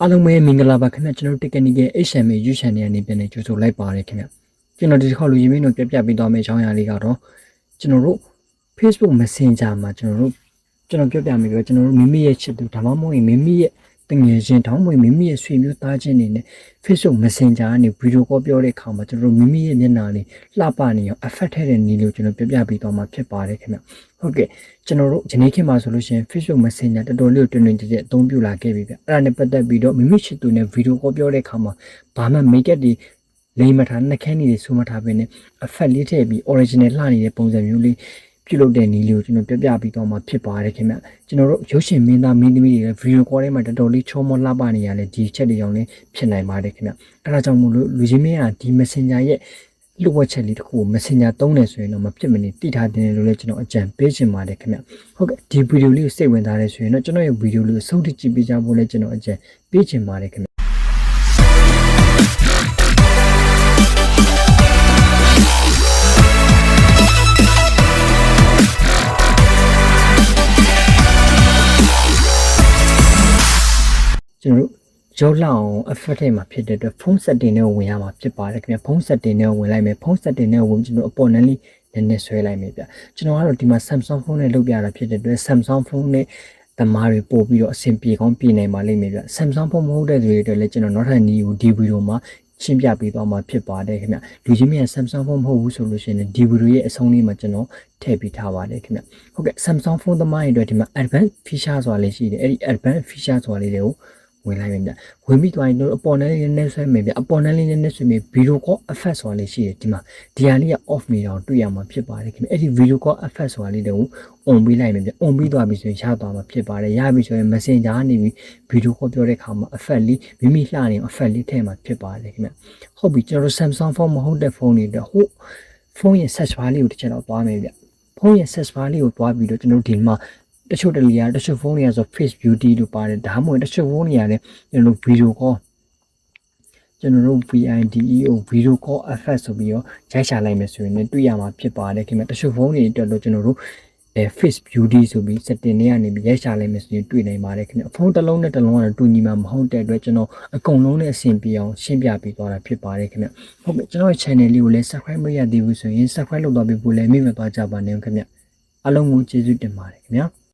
အားလုံးပဲမင်္ဂလာပါခင်ဗျကျွန်တော်တို့ technical HMA U channel အနေနဲ့ကြိုဆိုလိုက်ပါတယ်ခင်ဗျကျွန်တော်ဒီတစ်ခေါက်လူရင်းမင်းတို့ပြပြပေးသွားမယ့်အကြောင်းအရာလေးကတော့ကျွန်တော်တို့ Facebook Messenger မှာကျွန်တော်ပြပြမယ်ပြောကျွန်တော်တို့မိမိရဲ့ချစ်သူဒါမှမဟုတ်မိမိရဲ့တငယ်ချင်းတောင်းမွေမိမိရဲ့ဆွေမျိုးသားချင်းတွေနဲ့ Facebook Messenger ကနေဗီဒီယိုကောပြောတဲ့အခါမှာကျွန်တော်တို့မိမိရဲ့မျက်နှာလေးလှပနေအောင် effect ထည့်တဲ့နည်းလေးကိုကျွန်တော်ပြပြပေးသွားမှာဖြစ်ပါတယ်ခင်ဗျဟုတ်ကဲ့ကျွန်တော်တို့ဒီနေ့ခေတ်မှာဆိုလို့ရှိရင် Facebook Messenger တော်တော်လေးကိုတွင်တွင်ကြဲကြဲအသုံးပြုလာခဲ့ပြီဗျအဲ့ဒါနဲ့ပတ်သက်ပြီးတော့မိမိချစ်သူနဲ့ဗီဒီယိုကောပြောတဲ့အခါမှာဘာမှ make up တွေလိမ့်မထားနှက်ခဲနေတွေဆိုမှထားပဲနဲ့ effect လေးထည့်ပြီး original လှနေတဲ့ပုံစံမျိုးလေးပြုလုပ်တဲ့နည်းလေးကိုကျွန်တော်ပြပြပြီးတော့မှဖြစ်ပါတယ်ခင်ဗျကျွန်တော်တို့ရုပ်ရှင်မင်းသားမင်းသမီးတွေလည်းဗီဒီယိုကောထဲမှာတော်တော်လေးချောမောလှပနေရလဲဒီချက်တွေကြောင့်လည်းဖြစ်နိုင်ပါတယ်ခင်ဗျအဲ့ဒါကြောင့်မို့လို့လူချင်းမင်းကဒီ Messenger ရဲ့လူဝက်ချက်လေးတစ်ခုကို Messenger သုံးနေဆိုရင်တော့မဖြစ်မနေတိထားတင်လို့လည်းကျွန်တော်အကြံပေးချင်ပါတယ်ခင်ဗျဟုတ်ကဲ့ဒီဗီဒီယိုလေးကိုစိတ်ဝင်စားတယ်ဆိုရင်တော့ကျွန်တော်ရဲ့ဗီဒီယိုလေးကိုဆုံးထိကြည့်ပေးကြဖို့လည်းကျွန်တော်အကြံပေးချင်ပါတယ်ခင်ဗျကျွန်တော်ရောလောက်အောင် effect ထဲမှာဖြစ်တဲ့အတွက်ဖုန်း setting နဲ့ဝင်ရမှာဖြစ်ပါတယ်ခင်ဗျဖုန်း setting နဲ့ဝင်လိုက်မယ်ဖုန်း setting နဲ့ဝင်ကျွန်တော်အပေါ်နဲ့လေးနည်းနည်းဆွဲလိုက်မယ်ဗျကျွန်တော်ကတော့ဒီမှာ Samsung ဖုန်းနဲ့လုပ်ပြတာဖြစ်တဲ့အတွက် Samsung ဖုန်းနဲ့သမားတွေပို့ပြီးတော့အဆင်ပြေကောင်းပြေနိုင်ပါလိမ့်မယ်ဗျ Samsung ဖုန်းမဟုတ်တဲ့သူတွေအတွက်လည်းကျွန်တော်နောက်ထပ်နည်းကိုဒီဗီဒီယိုမှာရှင်းပြပေးသွားမှာဖြစ်ပါတယ်ခင်ဗျလူချင်းမြန် Samsung ဖုန်းမဟုတ်ဘူးဆိုလို့ရှိရင်ဒီဗီဒီယိုရဲ့အဆုံးလေးမှာကျွန်တော်ထည့်ပေးထားပါတယ်ခင်ဗျဟုတ်ကဲ့ Samsung ဖုန်းသမားတွေအတွက်ဒီမှာ advanced feature ဆိုတာလေးရှိတယ်အဲ့ဒီ advanced feature ဆိုတာလေးတွေကိုဝင်လိုက်မယ်ဗျဝင်ပြီးသွားရင်တို့အပေါ်နဲ့လေးနည်းဆွဲမယ်ဗျအပေါ်နဲ့လေးနည်းဆွဲမယ်ဗီဒီယိုကော effect ဆိုတာလေးရှိတယ်ဒီမှာဒီဟာလေးက off နေအောင်တွေ့ရမှာဖြစ်ပါတယ်ခင်ဗျအဲ့ဒီဗီဒီယိုကော effect ဆိုတာလေးတွေကို on ပေးလိုက်မယ်ဗျ on ပြီးသွားပြီဆိုရင်ရသွားမှာဖြစ်ပါတယ်ရပြီဆိုရင် Messenger ကနေပြီးဗီဒီယိုကောပြောတဲ့အခါမှာ effect လေးမိမိလှနေအောင် effect လေးထည့်မှာဖြစ်ပါတယ်ခင်ဗျဟုတ်ပြီကျွန်တော်တို့ Samsung ဖုန်းမဟုတ်တဲ့ဖုန်းတွေအတွက်ဟိုဖုန်းရဲ့ search bar လေးကိုတစ်ချက်တော့သွားမယ်ဗျဖုန်းရဲ့ search bar လေးကိုသွားပြီးတော့ကျွန်တော်တို့ဒီမှာတချို့တလီယာတချို့ဖုန်းတွေကဆို Face Beauty လို့ပါတယ်ဒါမှမဟုတ်တချို့ဖုန်းတွေကလည်းကျွန်တော်တို့ဗီဒီယိုကောကျွန်တော်တို့ VIDEO Video Call Effect ဆိုပြီးတော့ရိုက်ချလိုက်မယ်ဆိုရင်လည်းတွေ့ရမှာဖြစ်ပါတယ်ခင်ဗျတချို့ဖုန်းတွေအတွက်တော့ကျွန်တော်တို့Face Beauty ဆိုပြီး setting တွေကနေပြီးရိုက်ချလိုက်မယ်ဆိုရင်တွေ့နိုင်ပါတယ်ခင်ဗျဖုန်းတစ်လုံးနဲ့တစ်လုံးကတော့တူညီမှာမဟုတ်တဲ့အတွက်ကျွန်တော်အကုန်လုံးနဲ့အဆင်ပြေအောင်ရှင်းပြပေးသွားတာဖြစ်ပါတယ်ခင်ဗျဟုတ်ကဲ့ကျွန်တော်ရဲ့ channel လေးကိုလည်း subscribe မရသေးဘူးဆိုရင် subscribe လုပ်သွားပေးဖို့လည်းမိမသွားကြပါနဲ့ခင်ဗျအားလုံးကိုကျေးဇူးတင်ပါတယ်ခင်ဗျာ